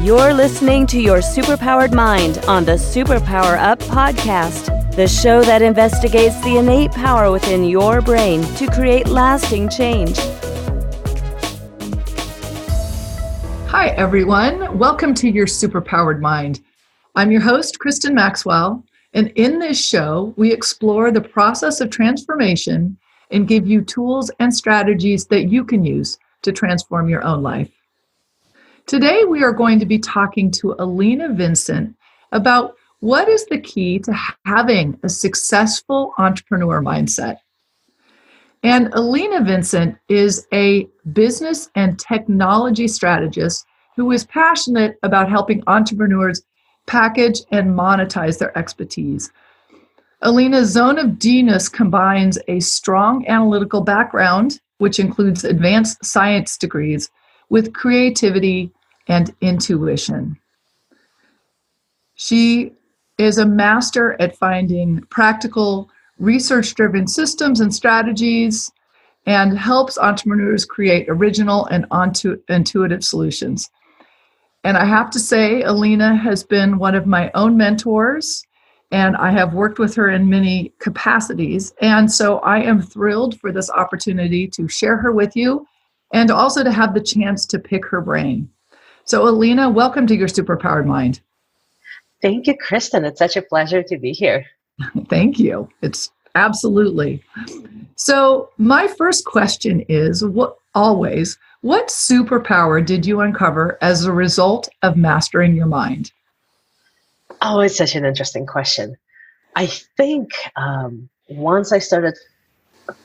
You're listening to Your Superpowered Mind on the Superpower Up podcast, the show that investigates the innate power within your brain to create lasting change. Hi, everyone. Welcome to Your Superpowered Mind. I'm your host, Kristin Maxwell, and in this show, we explore the process of transformation and give you tools and strategies that you can use to transform your own life. Today, we are going to be talking to Alina Vincent about what is the key to having a successful entrepreneur mindset. And Alina Vincent is a business and technology strategist who is passionate about helping entrepreneurs package and monetize their expertise. Alina's zone of genius combines a strong analytical background, which includes advanced science degrees, with creativity and intuition. She is a master at finding practical, research-driven systems and strategies and helps entrepreneurs create original and intuitive solutions. And I have to say, Alina has been one of my own mentors, and I have worked with her in many capacities. And so I am thrilled for this opportunity to share her with you and also to have the chance to pick her brain. So Alina, welcome to Your Superpowered Mind. Thank you, Kristin. It's such a pleasure to be here. Thank you. It's absolutely. So my first question is, what superpower did you uncover as a result of mastering your mind? Oh, it's such an interesting question. I think once I started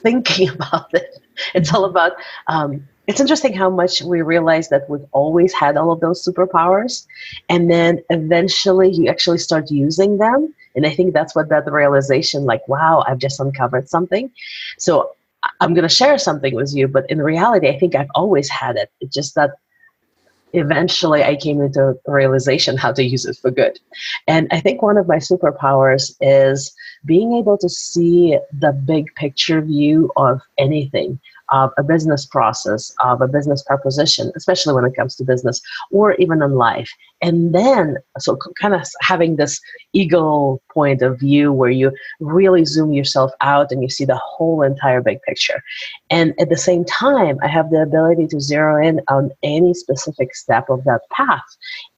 thinking about it, it's all about, it's interesting how much we realize that we've always had all of those superpowers. And then eventually you actually start using them. And I think that's what that realization, like, wow, I've just uncovered something. So I'm going to share something with you. But in reality, I think I've always had it. It's just that eventually I came into a realization how to use it for good. And I think one of my superpowers is being able to see the big picture view of anything, of a business process, of a business proposition, especially when it comes to business or even in life. And then, so kind of having this eagle point of view where you really zoom yourself out and you see the whole entire big picture. And at the same time, I have the ability to zero in on any specific step of that path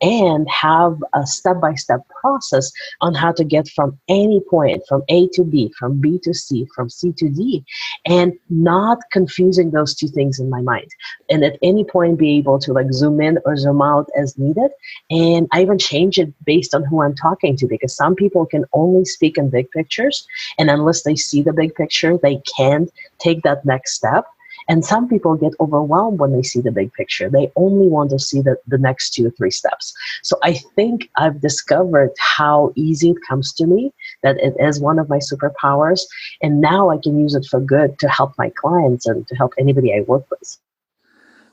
and have a step-by-step process on how to get from any point, from A to B, from B to C, from C to D, and not confusing those two things in my mind. And at any point be able to like zoom in or zoom out as needed. And I even change it based on who I'm talking to, because some people can only speak in big pictures. And unless they see the big picture, they can't take that next step. And some people get overwhelmed when they see the big picture. They only want to see the next 2 or 3 steps. So I think I've discovered how easy it comes to me, that it is one of my superpowers. And now I can use it for good to help my clients and to help anybody I work with.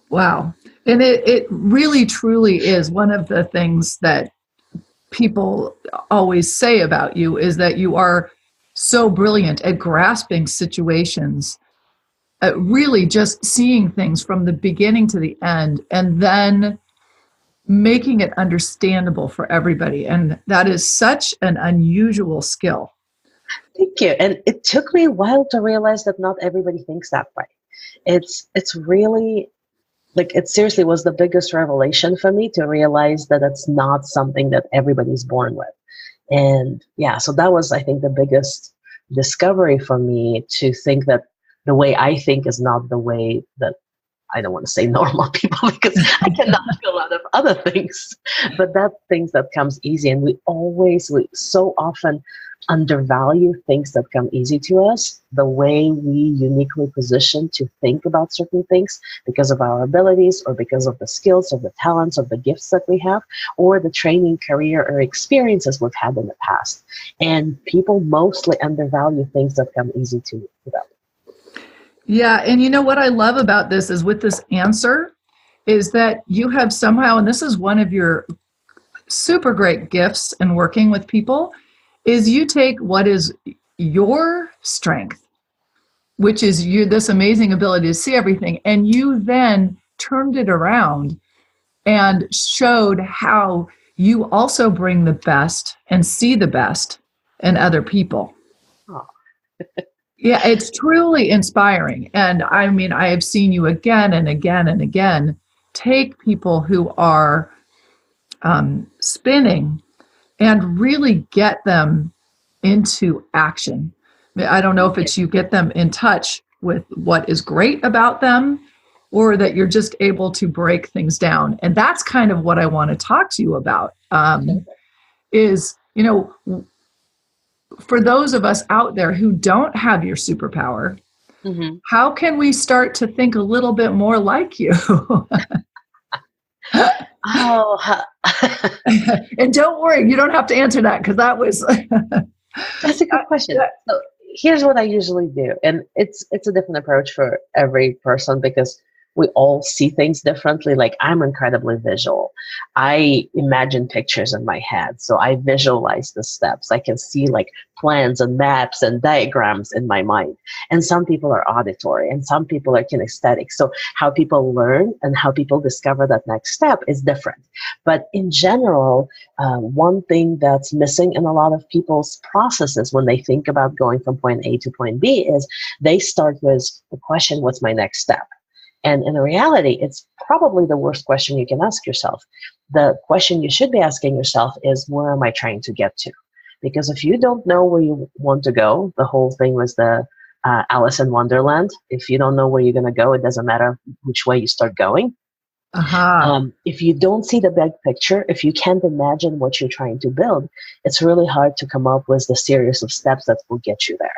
Wow. And it really, truly is one of the things that people always say about you is that you are so brilliant at grasping situations, really just seeing things from the beginning to the end and then making it understandable for everybody. And that is such an unusual skill. Thank you. And it took me a while to realize that not everybody thinks that way. It's really, like, it seriously was the biggest revelation for me to realize that it's not something that everybody's born with. And yeah, so that was, I think, the biggest discovery for me, to think that the way I think is not the way that, I don't want to say normal people, because I cannot do a lot of other things, but that things that comes easy. And we so often undervalue things that come easy to us, the way we uniquely position to think about certain things because of our abilities or because of the skills or the talents or the gifts that we have or the training, career, or experiences we've had in the past. And people mostly undervalue things that come easy to them. Yeah, and you know what I love about this is with this answer is that you have somehow, and this is one of your super great gifts in working with people, is you take what is your strength, which is this amazing ability to see everything, and you then turned it around and showed how you also bring the best and see the best in other people. Oh. Yeah, it's truly inspiring. And I mean, I have seen you again and again and again take people who are spinning and really get them into action. I don't know if it's you get them in touch with what is great about them, or that you're just able to break things down. And that's kind of what I want to talk to you about, is, for those of us out there who don't have your superpower, how can we start to think a little bit more like you? And don't worry, you don't have to answer that, because that was... That's a good question. So here's what I usually do. And it's a different approach for every person, because we all see things differently. Like, I'm incredibly visual. I imagine pictures in my head. So I visualize the steps. I can see like plans and maps and diagrams in my mind. And some people are auditory and some people are kinesthetic. So how people learn and how people discover that next step is different. But in general, one thing that's missing in a lot of people's processes when they think about going from point A to point B is they start with the question, what's my next step? And in reality, it's probably the worst question you can ask yourself. The question you should be asking yourself is, where am I trying to get to? Because if you don't know where you want to go, the whole thing was the Alice in Wonderland. If you don't know where you're going to go, it doesn't matter which way you start going. If you don't see the big picture, if you can't imagine what you're trying to build, it's really hard to come up with the series of steps that will get you there.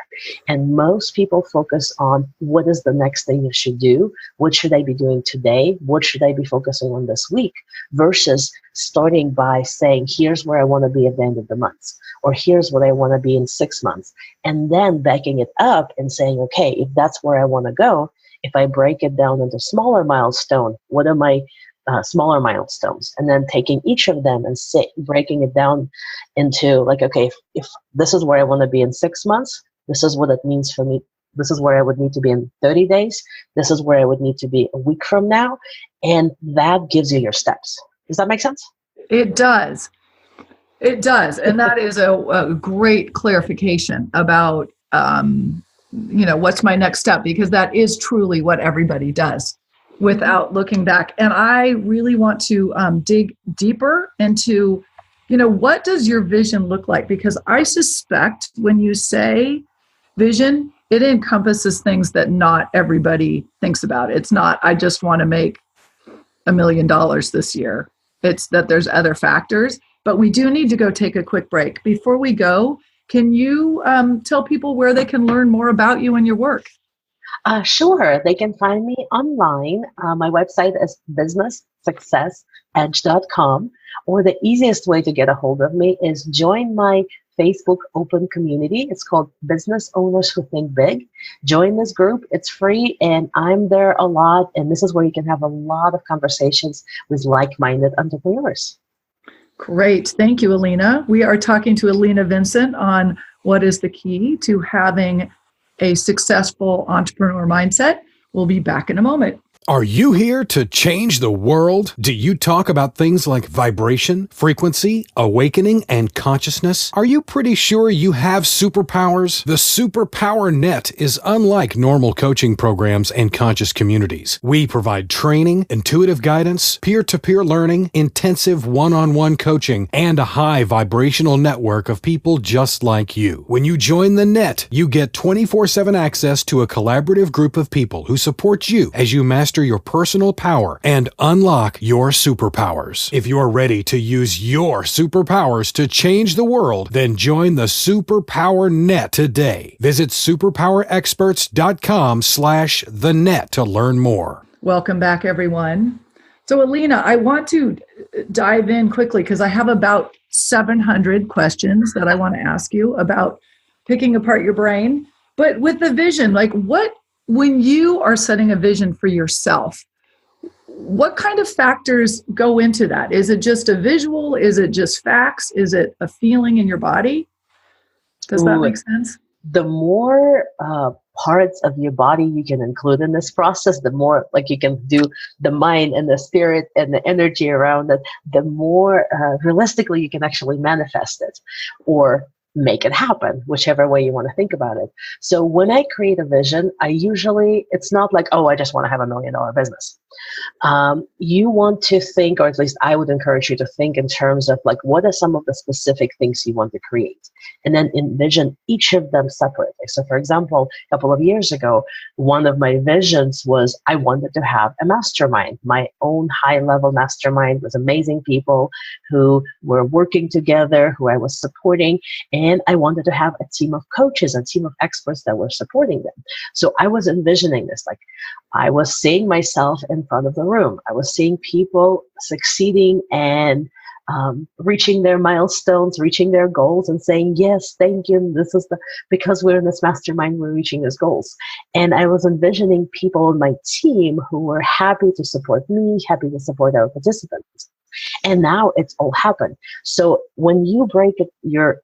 And most people focus on what is the next thing you should do, what should I be doing today, what should I be focusing on this week, versus starting by saying, here's where I want to be at the end of the month, or here's what I want to be in 6 months, and then backing it up and saying, okay, if that's where I want to go, if I break it down into smaller milestones, what are my smaller milestones? And then taking each of them and breaking it down into like, okay, if this is where I want to be in 6 months, this is what it means for me. This is where I would need to be in 30 days. This is where I would need to be a week from now. And that gives you your steps. Does that make sense? It does. It does. And that is a great clarification about, what's my next step, because that is truly what everybody does without looking back. And I really want to dig deeper into, what does your vision look like? Because I suspect when you say vision, it encompasses things that not everybody thinks about. It's not, I just want to make $1 million this year. It's that there's other factors. But we do need to go take a quick break. Before we go, can you tell people where they can learn more about you and your work? Sure. They can find me online. My website is businesssuccessedge.com, or the easiest way to get a hold of me is join my Facebook open community. It's called Business Owners Who Think Big. Join this group. It's free, and I'm there a lot. And this is where you can have a lot of conversations with like-minded entrepreneurs. Great. Thank you, Alina. We are talking to Alina Vincent on what is the key to having a successful entrepreneur mindset. We'll be back in a moment. Are you here to change the world? Do you talk about things like vibration, frequency, awakening, and consciousness? Are you pretty sure you have superpowers? The Superpower Net is unlike normal coaching programs and conscious communities. We provide training, intuitive guidance, peer-to-peer learning, intensive one-on-one coaching, and a high vibrational network of people just like you. When you join the net, you get 24/7 access to a collaborative group of people who support you as you master your personal power and unlock your superpowers. If you're ready to use your superpowers to change the world, then join the Superpower Net today. Visit superpowerexperts.com/the-net to learn more. Welcome back, everyone. So, Alina, I want to dive in quickly because I have about 700 questions that I want to ask you about picking apart your brain. But with the vision, when you are setting a vision for yourself, what kind of factors go into that? Is it just a visual? Is it just facts? Is it a feeling in your body? Does that make sense? the more parts of your body you can include in this process, the more like you can do the mind and the spirit and the energy around it, the more realistically you can actually manifest it or make it happen, whichever way you want to think about it. So when I create a vision, it's not like, oh, I just want to have $1 million business. You want to think, or at least I would encourage you to think in terms of like, what are some of the specific things you want to create? And then envision each of them separately. So for example, a couple of years ago, one of my visions was I wanted to have a mastermind, my own high-level mastermind with amazing people who were working together, who I was supporting, and I wanted to have a team of coaches, a team of experts that were supporting them. So I was envisioning this, like I was seeing myself in front of the room. I was seeing people succeeding and reaching their milestones, reaching their goals, and saying, yes, thank you. This is because we're in this mastermind, we're reaching these goals. And I was envisioning people on my team who were happy to support me, happy to support our participants. And now it's all happened. So when you break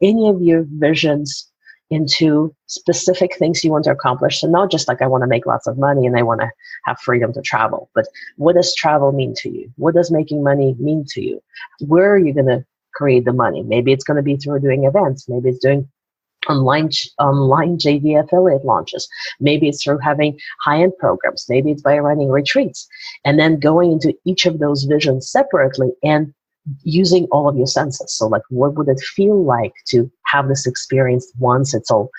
any of your visions into specific things you want to accomplish, so not just like I want to make lots of money and I want to have freedom to travel, but what does travel mean to you? What does making money mean to you? Where are you going to create the money? Maybe it's going to be through doing events. Maybe it's doing online JV affiliate launches. Maybe it's through having high-end programs. Maybe it's by running retreats. And then going into each of those visions separately and using all of your senses. So like, what would it feel like to have this experience once it's all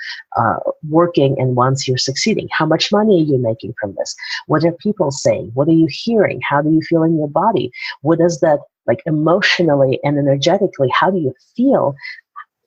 working and once you're succeeding? How much money are you making from this? What are people saying? What are you hearing? How do you feel in your body? What does that, like, emotionally and energetically, how do you feel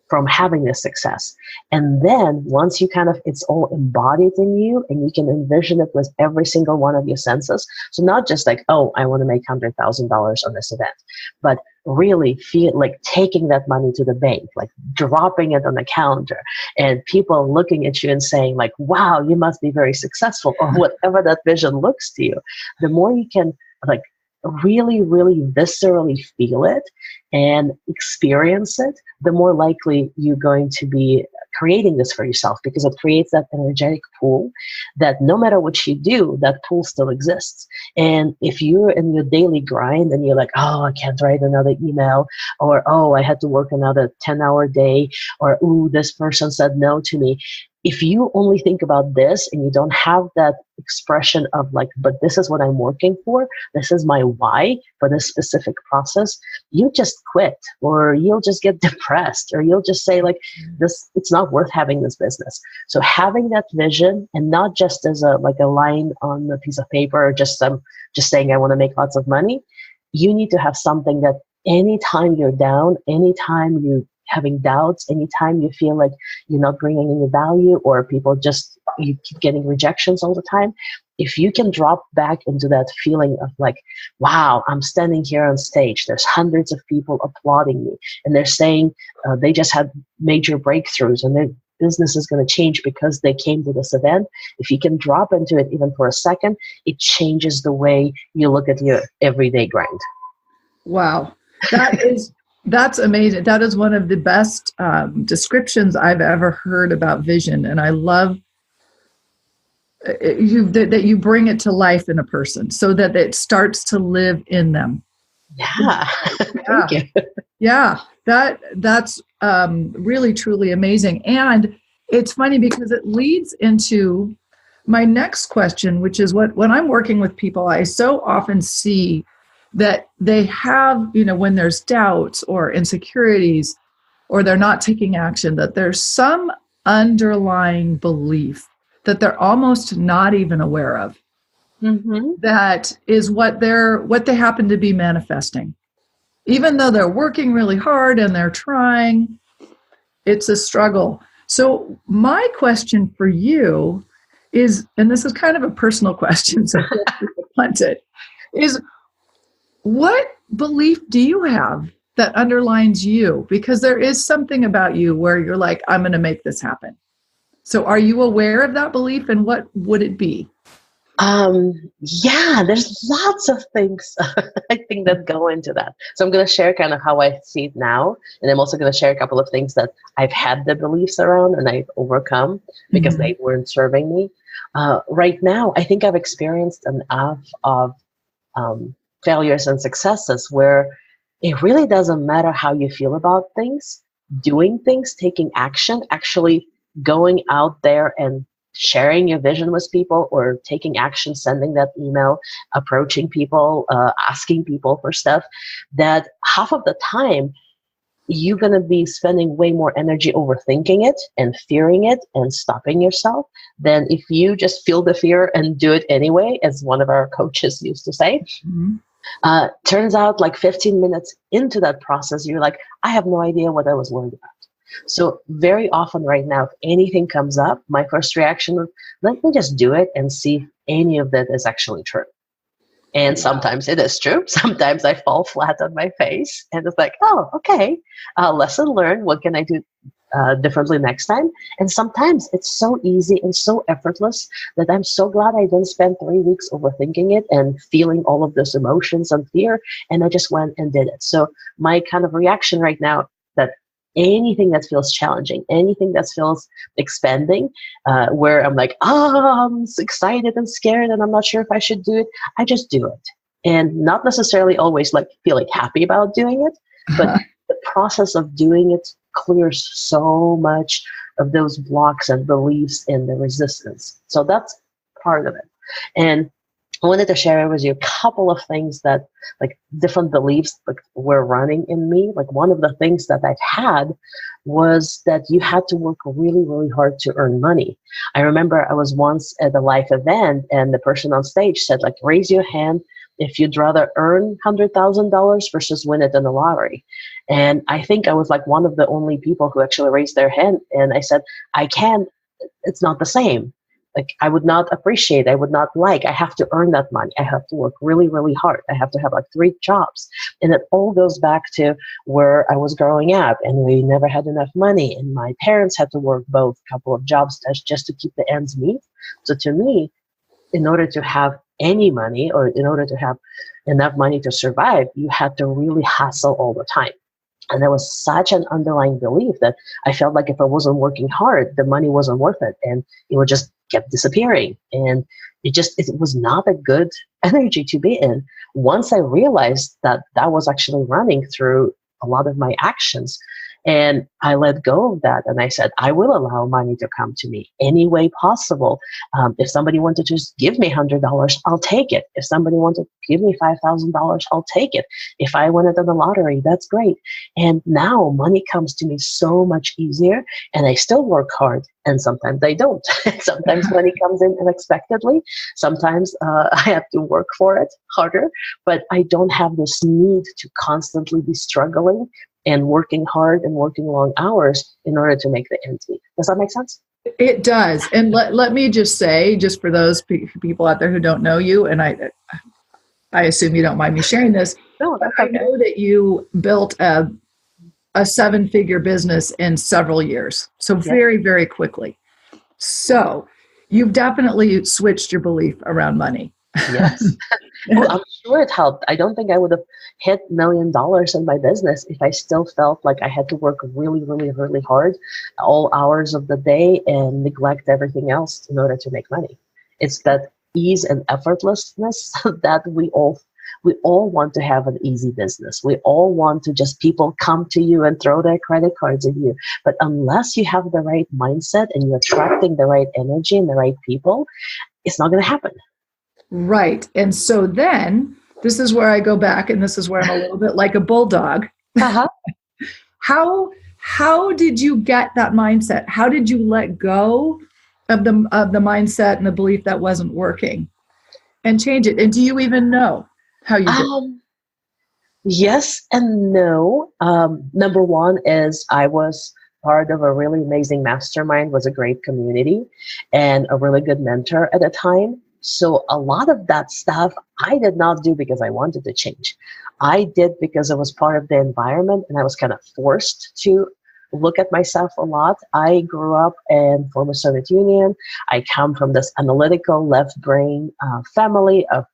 from having this success? And then once you it's all embodied in you and you can envision it with every single one of your senses. So not just like, oh, I want to make $100,000 on this event, but really feel like taking that money to the bank, like dropping it on the counter and people looking at you and saying like, wow, you must be very successful, or whatever that vision looks to you. The more you can like really, really viscerally feel it and experience it, the more likely you're going to be creating this for yourself, because it creates that energetic pool that no matter what you do, that pool still exists. And if you're in your daily grind and you're like, oh, I can't write another email, or oh, I had to work another 10-hour day, or ooh, this person said no to me. If you only think about this and you don't have that expression of like, but this is what I'm working for, this is my why for this specific process, you just quit, or you'll just get depressed, or you'll just say like, this, it's not worth having this business. So having that vision, and not just as a line on a piece of paper, or just saying I want to make lots of money, you need to have something that anytime you're down, anytime you having doubts, anytime you feel like you're not bringing any value, or you keep getting rejections all the time, if you can drop back into that feeling of like, wow, I'm standing here on stage, there's hundreds of people applauding me, and they're saying they just had major breakthroughs and their business is going to change because they came to this event. If you can drop into it even for a second, it changes the way you look at your everyday grind. Wow. That's amazing. That is one of the best descriptions I've ever heard about vision. And I love that you bring it to life in a person so that it starts to live in them. Yeah. Thank you. Yeah. That's really, truly amazing. And it's funny because it leads into my next question, which is when I'm working with people, I so often see that they have, when there's doubts or insecurities, or they're not taking action, that there's some underlying belief that they're almost not even aware of. Mm-hmm. That is what they happen to be manifesting. Even though they're working really hard and they're trying, it's a struggle. So my question for you is, and this is kind of a personal question, so punt it, is, what belief do you have that underlines you? Because there is something about you where you're like, I'm going to make this happen. So are you aware of that belief, and what would it be? Yeah, there's lots of things I think that go into that. So I'm going to share kind of how I see it now. And I'm also going to share a couple of things that I've had the beliefs around and I've overcome because they weren't serving me. Right now, I think I've experienced enough of failures and successes where it really doesn't matter how you feel about things, doing things, taking action, actually going out there and sharing your vision with people or taking action, sending that email, approaching people, asking people for stuff, that half of the time you're going to be spending way more energy overthinking it and fearing it and stopping yourself than if you just feel the fear and do it anyway, as one of our coaches used to say. Turns out like 15 minutes into that process, you're like, I have no idea what I was worried about. So very often right now, if anything comes up, my first reaction is, let me just do it and see if any of that is actually true. And sometimes it is true. Sometimes I fall flat on my face and it's like, oh, okay, lesson learned. What can I do differently next time? And sometimes it's so easy and so effortless that I'm so glad I didn't spend 3 weeks overthinking it and feeling all of those emotions and fear. And I just went and did it. So my kind of reaction right now, that anything that feels challenging, anything that feels expanding, where I'm like, I'm excited and scared and I'm not sure if I should do it, I just do it. And not necessarily always like feeling happy about doing it, but the process of doing it clears so much of those blocks and beliefs and the resistance. So that's part of it. And I wanted to share with you a couple of things that, like, different beliefs like were running in me. Like, one of the things that I've had was that you had to work really, really hard to earn money. I remember I was once at a live event and the person on stage said, like, raise your hand if you'd rather earn $100,000 versus win it in the lottery. And I think I was like one of the only people who actually raised their hand. And I said, I can't, it's not the same. Like, I would not appreciate, I would not like, I have to earn that money. I have to work really, really hard. I have to have like 3 jobs. And it all goes back to where I was growing up and we never had enough money. And my parents had to work both couple of jobs just to keep the ends meet. So to me, in order to have any money or in order to have enough money to survive, you had to really hustle all the time. And there was such an underlying belief that I felt like if I wasn't working hard, the money wasn't worth it. And it would just kept disappearing. And it was not a good energy to be in. Once I realized that that was actually running through a lot of my actions, and I let go of that. And I said, I will allow money to come to me any way possible. If somebody wanted to just give me $100, I'll take it. If somebody wanted to give me $5,000, I'll take it. If I won it in the lottery, that's great. And now money comes to me so much easier, and I still work hard. And sometimes I don't. Sometimes money comes in unexpectedly. Sometimes I have to work for it harder, but I don't have this need to constantly be struggling and working hard and working long hours in order to make the ends meet. Does that make sense? It does. And let me just say, just for those people out there who don't know you, and I assume you don't mind me sharing this, No, that's I okay. know that you built a 7-figure business in several years. So very, very quickly. So you've definitely switched your belief around money. Yes. Well, I'm sure it helped. I don't think I would have hit $1 million in my business if I still felt like I had to work really, really, really hard all hours of the day and neglect everything else in order to make money. It's that ease and effortlessness that we all want to have an easy business. We all want to just people come to you and throw their credit cards at you. But unless you have the right mindset and you're attracting the right energy and the right people, it's not going to happen. Right. And so then this is where I go back, and this is where I'm a little bit like a bulldog. Uh-huh. How did you get that mindset? How did you let go of the mindset and the belief that wasn't working and change it? And do you even know how you did? Yes and no. Number one is I was part of a really amazing mastermind, was a great community and a really good mentor at the time. So a lot of that stuff I did not do because I wanted to change. I did because it was part of the environment and I was kind of forced to look at myself a lot. I grew up in former Soviet Union. I come from this analytical left brain family of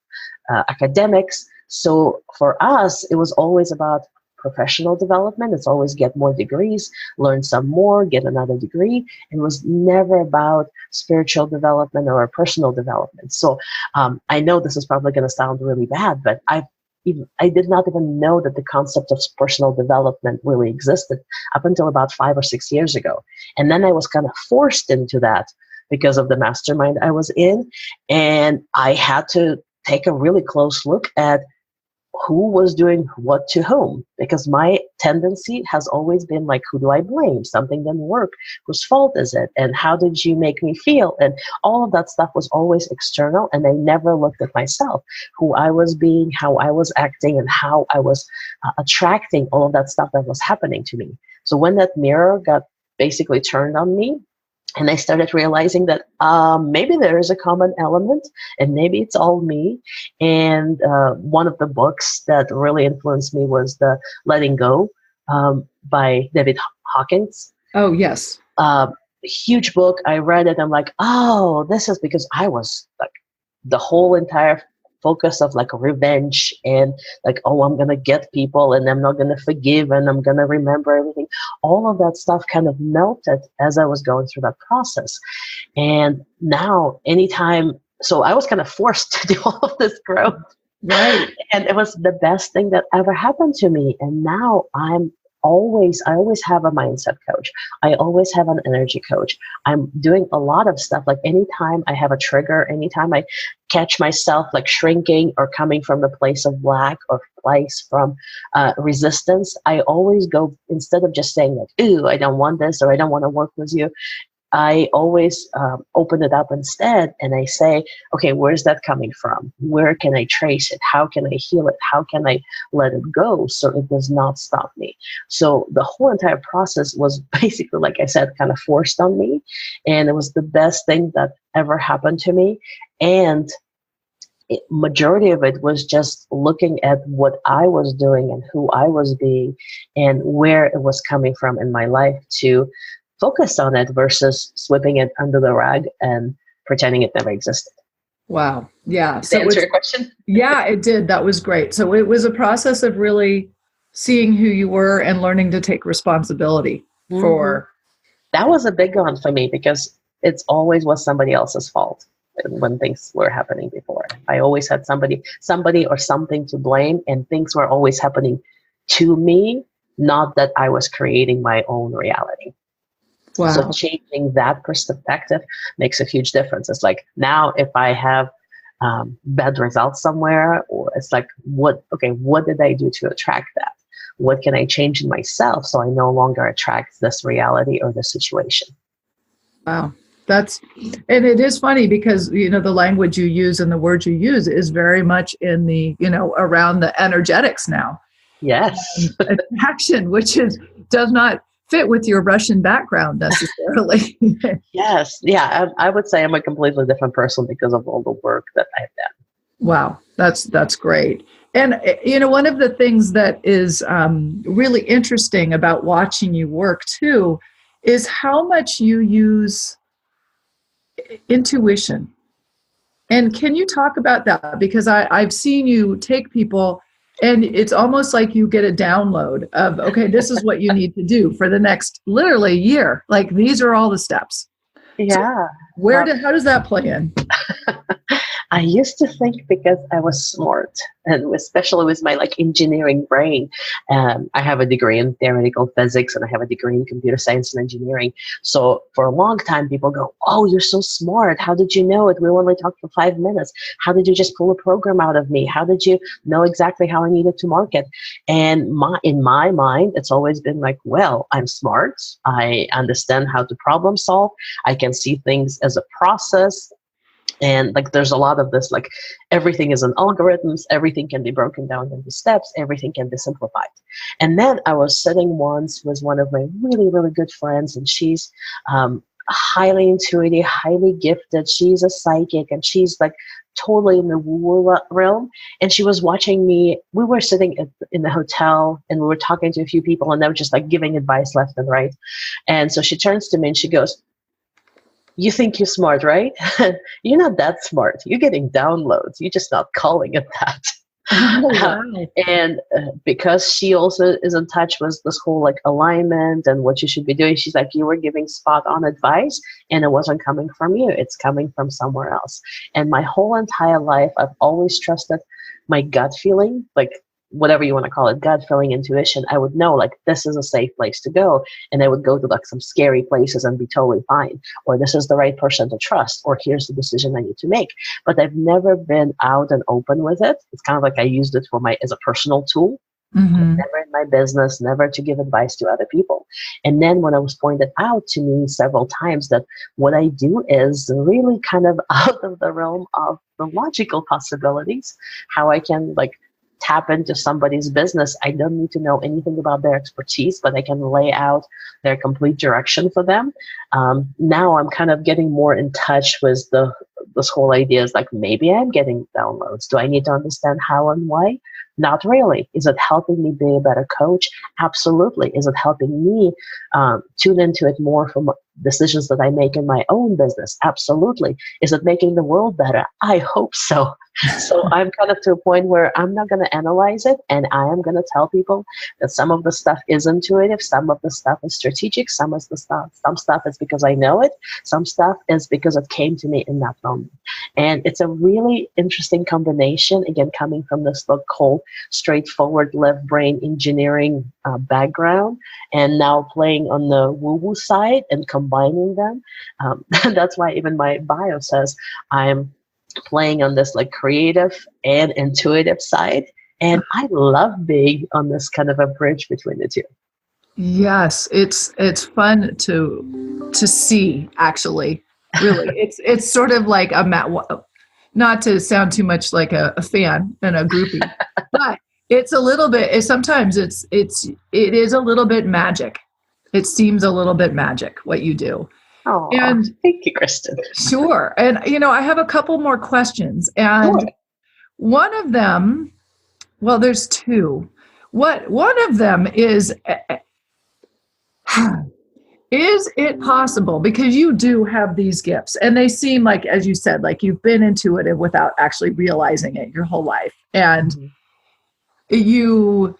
academics. So for us, it was always about professional development. It's always get more degrees, learn some more, get another degree. It was never about spiritual development or personal development. So I know this is probably going to sound really bad, but I did not even know that the concept of personal development really existed up until about 5 or 6 years ago. And then I was kind of forced into that because of the mastermind I was in. And I had to take a really close look at who was doing what to whom, because my tendency has always been like, who do I blame? Something didn't work. Whose fault is it? And how did you make me feel? And all of that stuff was always external, and I never looked at myself, who I was being, how I was acting, and how I was attracting all of that stuff that was happening to me. So when that mirror got basically turned on me, and I started realizing that maybe there is a common element, and maybe it's all me. And one of the books that really influenced me was the Letting Go by David Hawkins. Oh, yes. Huge book. I read it. I'm like, oh, this is because I was like the whole entire focus of like revenge and like, oh, I'm going to get people and I'm not going to forgive and I'm going to remember everything. All of that stuff kind of melted as I was going through that process. And now anytime, so I was kind of forced to do all of this growth. Right. And it was the best thing that ever happened to me. And now I always have a mindset coach. I always have an energy coach. I'm doing a lot of stuff. Like anytime I have a trigger, anytime I catch myself like shrinking or coming from the place of lack or place from resistance, I always go, instead of just saying like, ooh, I don't want this or I don't want to work with you, I always open it up instead and I say, okay, where's that coming from? Where can I trace it? How can I heal it? How can I let it go so it does not stop me? So the whole entire process was basically, like I said, kind of forced on me. And it was the best thing that ever happened to me. And majority of it was just looking at what I was doing and who I was being and where it was coming from in my life to focus on it versus sweeping it under the rug and pretending it never existed. Wow. Yeah. Did that answer your question? Yeah, it did. That was great. So it was a process of really seeing who you were and learning to take responsibility for. That was a big one for me because it's always was somebody else's fault when things were happening before. I always had somebody or something to blame, and things were always happening to me, not that I was creating my own reality. Wow. So changing that perspective makes a huge difference. It's like now if I have bad results somewhere, or it's like, what did I do to attract that? What can I change in myself so I no longer attract this reality or this situation? Wow. And it is funny because, the language you use and the words you use is very much in the, around the energetics now. Yes. Action, which does not fit with your Russian background necessarily. Yes. Yeah. I would say I'm a completely different person because of all the work that I've done. Wow. That's great. And, one of the things that is really interesting about watching you work too, is how much you use intuition. And can you talk about that? Because I've seen you take people and it's almost like you get a download of, okay, this is what you need to do for the next literally year. Like these are all the steps. Yeah. So how does that play in? I used to think because I was smart, and especially with my engineering brain, I have a degree in theoretical physics and I have a degree in computer science and engineering. So for a long time, people go, "Oh, you're so smart. How did you know it? We only talked for 5 minutes. How did you just pull a program out of me? How did you know exactly how I needed to market?" And in my mind, it's always been like, well, I'm smart. I understand how to problem solve. I can see things as a process. And there's a lot of this, everything is in algorithms, everything can be broken down into steps, everything can be simplified. And then I was sitting once with one of my really, really good friends, and she's highly intuitive, highly gifted. She's a psychic, and she's like totally in the woo realm. And she was watching me. We were sitting in the hotel, and we were talking to a few people, and they were just like giving advice left and right. And so she turns to me and she goes, "You think you're smart, right? You're not that smart. You're getting downloads. You're just not calling it that." Oh, wow. And because she also is in touch with this whole like alignment and what you should be doing, she's like, "You were giving spot on advice, and it wasn't coming from you. It's coming from somewhere else." And my whole entire life, I've always trusted my gut feeling, like whatever you want to call it, gut feeling, intuition. I would know like this is a safe place to go, and I would go to like some scary places and be totally fine, or this is the right person to trust, or here's the decision I need to make. But I've never been out and open with it. It's kind of like I used it for as a personal tool. Mm-hmm. Never in my business, never to give advice to other people. And then when it was pointed out to me several times that what I do is really kind of out of the realm of the logical possibilities, how I can like tap into somebody's business. I don't need to know anything about their expertise, but I can lay out their complete direction for them. Now I'm kind of getting more in touch with this whole idea is like, maybe I'm getting downloads. Do I need to understand how and why? Not really. Is it helping me be a better coach? Absolutely. Is it helping me tune into it more from decisions that I make in my own business? Absolutely. Is it making the world better? I hope so. So I'm kind of to a point where I'm not going to analyze it, and I am going to tell people that some of the stuff is intuitive, some of the stuff is strategic, some stuff is because I know it, some stuff is because it came to me in that moment. And it's a really interesting combination, again, coming from this book called Straightforward Left Brain Engineering background, and now playing on the woo-woo side and combining them. That's why even my bio says I'm playing on this like creative and intuitive side. And I love being on this kind of a bridge between the two. Yes, it's fun to see, actually. Really, it's sort of like not to sound too much like a fan and a groupie, but it's a little bit. Sometimes it is a little bit magic. It seems a little bit magic what you do. Oh, and thank you, Kristin. Sure. And I have a couple more questions, and Sure. One of them, well, there's two. One of them is it possible, because you do have these gifts and they seem like, as you said, like you've been intuitive without actually realizing it your whole life. And you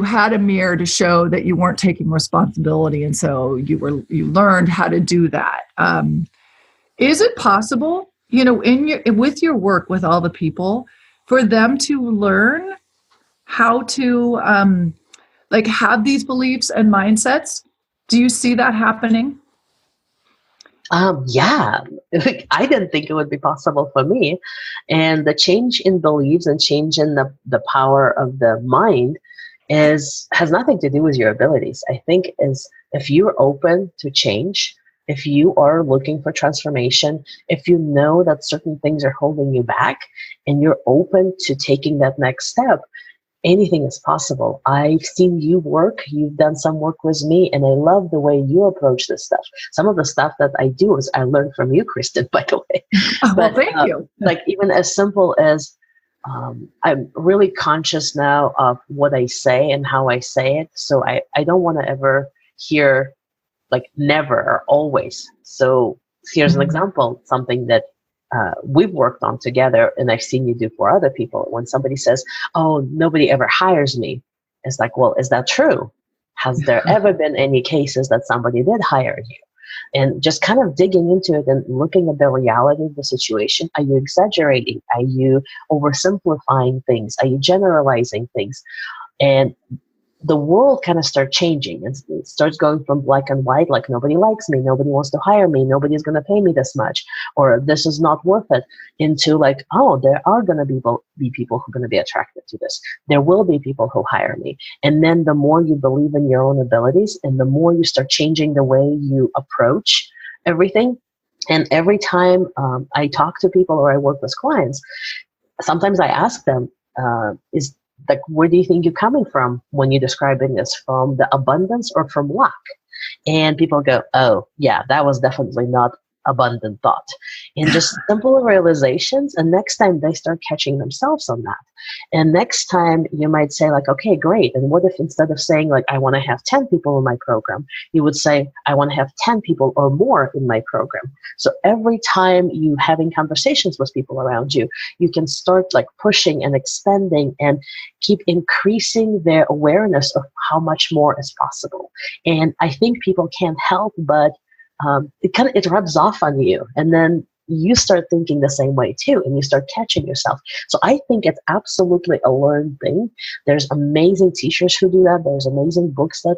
had a mirror to show that you weren't taking responsibility. And so you learned how to do that. Is it possible, with your work with all the people, for them to learn how to have these beliefs and mindsets? Do you see that happening? Yeah, I didn't think it would be possible for me. And the change in beliefs and change in the power of the mind has nothing to do with your abilities. I think is if you're open to change, if you are looking for transformation, if you know that certain things are holding you back and you're open to taking that next step, anything is possible. I've seen you work. You've done some work with me, and I love the way you approach this stuff. Some of the stuff that I do is I learned from you, Kristin, by the way. Well, thank you. Like even as simple as I'm really conscious now of what I say and how I say it. So I don't want to ever hear like never or always. So here's an example, something that we've worked on together and I've seen you do for other people. When somebody says, "Oh, nobody ever hires me," it's like, well, is that true? Has there ever been any cases that somebody did hire you? And just kind of digging into it and looking at the reality of the situation. Are you exaggerating? Are you oversimplifying things? Are you generalizing things? And the world kind of starts changing. It starts going from black and white, like nobody likes me, nobody wants to hire me, nobody's going to pay me this much, or this is not worth it, into like, oh, there are going to be people who are going to be attracted to this. There will be people who hire me. And then the more you believe in your own abilities and the more you start changing the way you approach everything. And every time I talk to people or I work with clients, sometimes I ask them, where do you think you're coming from when you're describing this? From the abundance or from lack? And people go, oh, yeah, that was definitely not abundant thought. And just simple realizations. And next time they start catching themselves on that. And next time you might say like, okay, great. And what if instead of saying like, I want to have 10 people in my program, you would say, I want to have 10 people or more in my program. So every time you having conversations with people around you, you can start like pushing and expanding and keep increasing their awareness of how much more is possible. And I think people can't help but it rubs off on you, and then you start thinking the same way too, and you start catching yourself. So I think it's absolutely a learned thing. There's amazing teachers who do that. There's amazing books that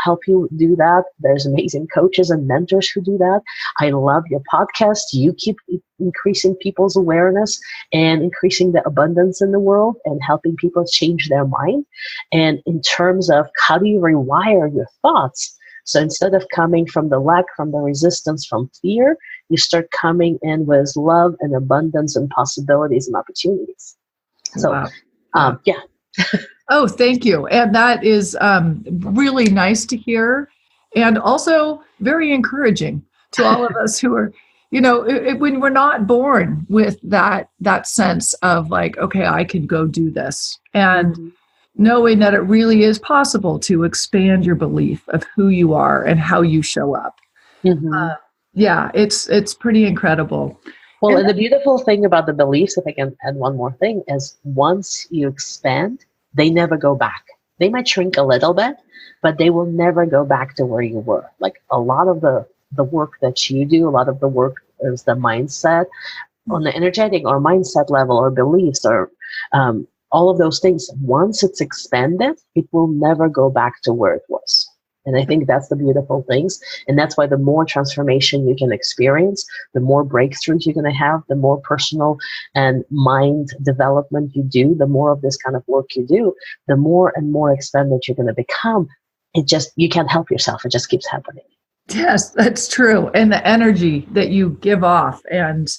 help you do that. There's amazing coaches and mentors who do that. I love your podcast. You keep increasing people's awareness and increasing the abundance in the world and helping people change their mind. And in terms of how do you rewire your thoughts, so instead of coming from the lack, from the resistance, from fear, you start coming in with love and abundance and possibilities and opportunities. So, wow. Yeah. Oh, thank you. And that is really nice to hear, and also very encouraging to all of us who are, when we're not born with that sense of like, okay, I can go do this. And knowing that it really is possible to expand your belief of who you are and how you show up. It's pretty incredible. Well, and the beautiful thing about the beliefs, if I can add one more thing, is once you expand, they never go back. They might shrink a little bit, but they will never go back to where you were. Like a lot of the work that you do, a lot of the work is the mindset on the energetic or mindset level or beliefs or all of those things. Once it's expanded, it will never go back to where it was. And I think that's the beautiful things. And that's why the more transformation you can experience, the more breakthroughs you're going to have, the more personal and mind development you do, the more of this kind of work you do, the more and more expanded you're going to become. You can't help yourself. It just keeps happening. Yes, that's true. And the energy that you give off and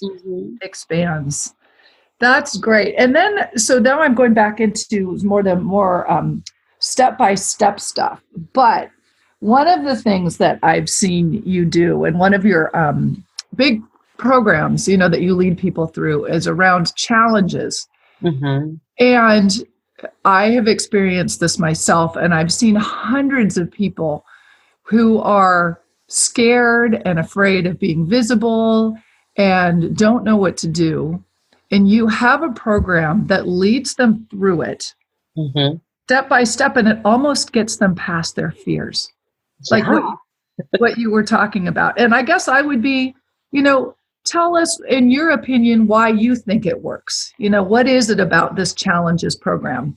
expands. That's great. And then, so now I'm going back into more step-by-step stuff. But one of the things that I've seen you do, and one of your big programs, that you lead people through, is around challenges. And I have experienced this myself, and I've seen hundreds of people who are scared and afraid of being visible and don't know what to do. And you have a program that leads them through it step by step, and it almost gets them past their fears. Like what you were talking about. And I guess I would be, tell us, in your opinion, why you think it works. What is it about this challenges program?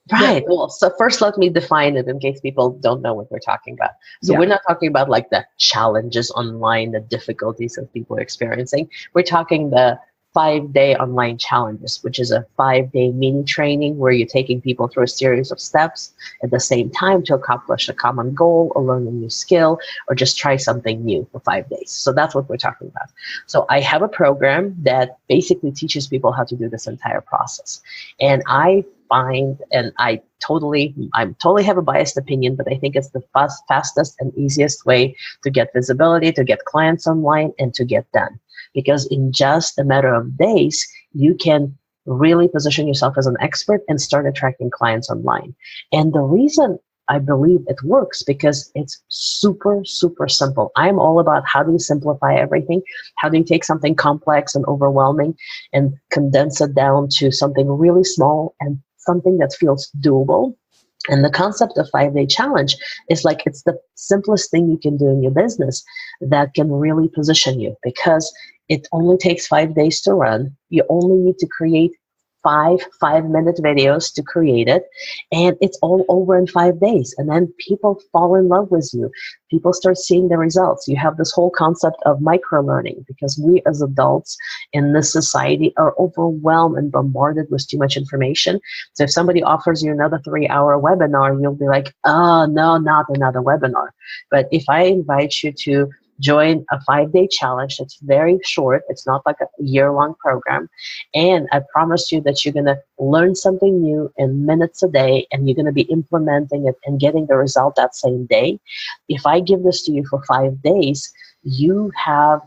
Right. Well, so first let me define it in case people don't know what we're talking about. So we're not talking about like the challenges online, the difficulties that people are experiencing. We're talking the 5-day online challenges, which is a 5-day mini training where you're taking people through a series of steps at the same time to accomplish a common goal or learn a new skill or just try something new for 5 days. So that's what we're talking about. So I have a program that basically teaches people how to do this entire process. And I find, and I totally have a biased opinion, but I think it's the fastest and easiest way to get visibility, to get clients online, and to get done. Because in just a matter of days, you can really position yourself as an expert and start attracting clients online. And the reason I believe it works because it's super, super simple. I'm all about how do you simplify everything? How do you take something complex and overwhelming and condense it down to something really small and something that feels doable? And the concept of 5-day challenge is like it's the simplest thing you can do in your business that can really position you, because it only takes 5 days to run. You only need to create 5-minute videos to create it, and it's all over in 5 days. And then people fall in love with you. People start seeing the results. You have this whole concept of micro-learning, because we as adults in this society are overwhelmed and bombarded with too much information. So if somebody offers you another 3-hour webinar, you'll be like, oh, no, not another webinar. But if I invite you to join a 5-day challenge. It's very short. It's not like a year-long program. And I promise you that you're going to learn something new in minutes a day, and you're going to be implementing it and getting the result that same day. If I give this to you for 5 days, you have,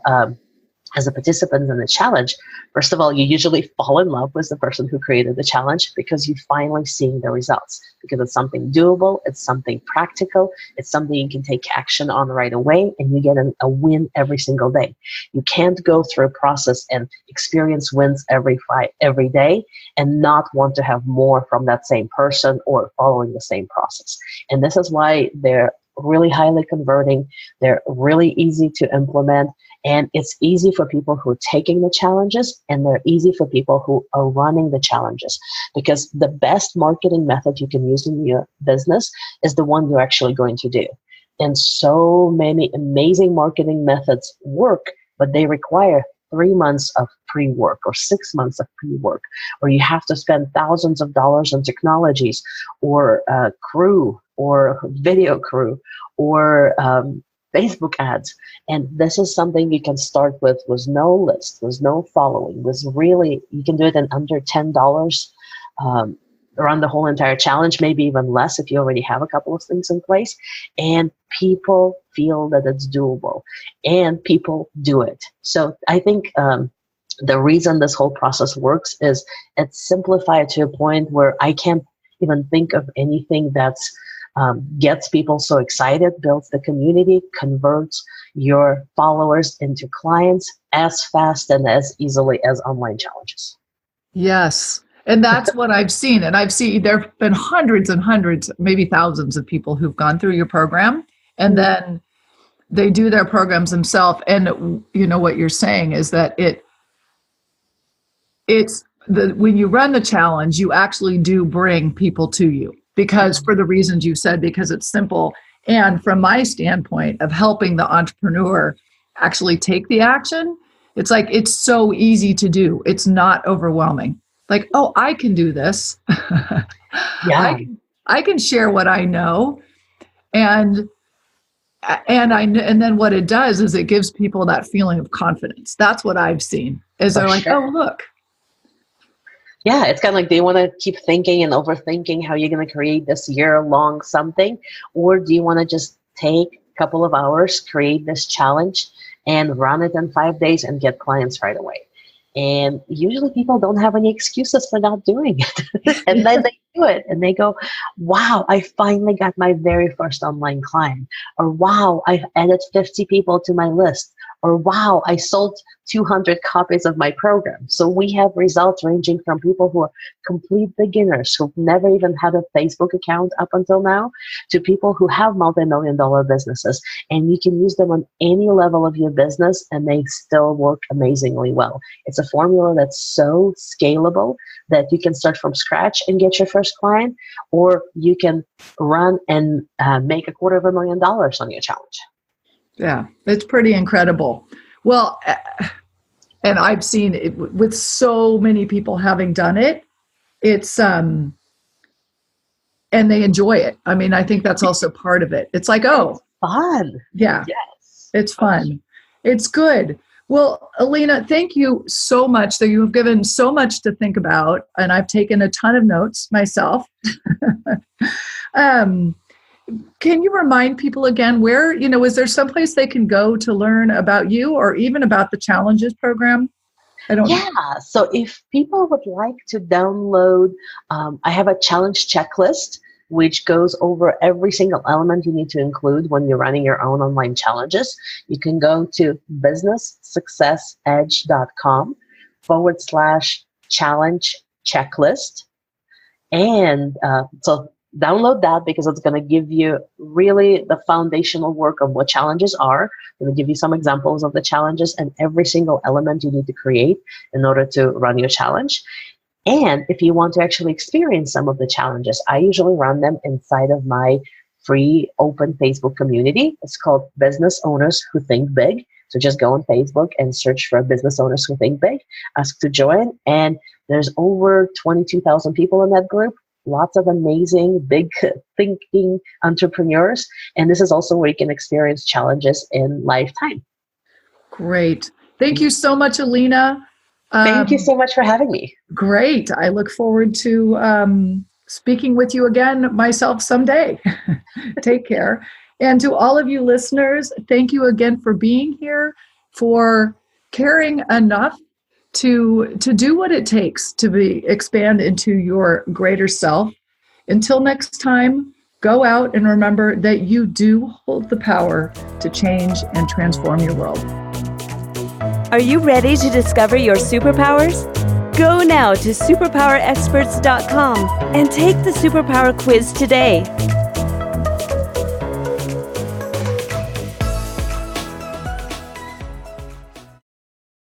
as a participant in the challenge, first of all, you usually fall in love with the person who created the challenge because you're finally seeing the results, because it's something doable, it's something practical, it's something you can take action on right away, and you get a win every single day. You can't go through a process and experience wins every day and not want to have more from that same person or following the same process. And this is why they're really highly converting. They're really easy to implement. And it's easy for people who are taking the challenges, and they're easy for people who are running the challenges, because the best marketing method you can use in your business is the one you're actually going to do. And so many amazing marketing methods work, but they require 3 months of pre-work or 6 months of pre-work, or you have to spend thousands of dollars on technologies or crew or video crew or Facebook ads. And this is something you can start with no list, with no following, with really, you can do it in under $10, run the whole entire challenge, maybe even less if you already have a couple of things in place. And people feel that it's doable, and people do it. So I think the reason this whole process works is it's simplified to a point where I can't even think of anything that's gets people so excited, builds the community, converts your followers into clients as fast and as easily as online challenges. Yes. And that's what I've seen. And I've seen there have been hundreds and hundreds, maybe thousands of people who've gone through your program, and then they do their programs themselves. And you know what you're saying is that when you run the challenge, you actually do bring people to you, because for the reasons you said, because it's simple. And from my standpoint of helping the entrepreneur actually take the action, it's like, it's so easy to do. It's not overwhelming. Like, oh, I can do this. Yeah. I can share what I know. And then what it does is it gives people that feeling of confidence. That's what I've seen, is they're like, oh, look. Yeah, it's kind of like, do you want to keep thinking and overthinking how you're going to create this year-long something? Or do you want to just take a couple of hours, create this challenge, and run it in 5 days and get clients right away? And usually people don't have any excuses for not doing it. And then they do it and they go, wow, I finally got my very first online client. Or wow, I've added 50 people to my list. Or wow, I sold 200 copies of my program. So we have results ranging from people who are complete beginners, who've never even had a Facebook account up until now, to people who have multi-million-dollar businesses. And you can use them on any level of your business and they still work amazingly well. It's a formula that's so scalable that you can start from scratch and get your first client, or you can run and make $250,000 on your challenge. Yeah, it's pretty incredible. Well, and I've seen it with so many people having done it. It's and they enjoy it. I mean, I think that's also part of it. It's like, oh, it's fun. Yeah. Yes. It's fun. It's good. Well, Alina, thank you so much. So you have given so much to think about, and I've taken a ton of notes myself. Can you remind people again where, is there someplace they can go to learn about you or even about the Challenges program? So if people would like to download, I have a challenge checklist, which goes over every single element you need to include when you're running your own online challenges. You can go to businesssuccessedge.com/challenge checklist. And so download that, because it's going to give you really the foundational work of what challenges are. It will give you some examples of the challenges and every single element you need to create in order to run your challenge. And if you want to actually experience some of the challenges, I usually run them inside of my free open Facebook community. It's called Business Owners Who Think Big. So just go on Facebook and search for Business Owners Who Think Big, ask to join. And there's over 22,000 people in that group. Lots of amazing, big thinking entrepreneurs. And this is also where you can experience challenges in lifetime. Great. Thank you so much, Alina. Thank you so much for having me. Great. I look forward to speaking with you again myself someday. Take care. And to all of you listeners, thank you again for being here, for caring enough to do what it takes to expand into your greater self. Until next time, go out and remember that you do hold the power to change and transform your world. Are you ready to discover your superpowers? Go now to superpowerexperts.com and take the superpower quiz today.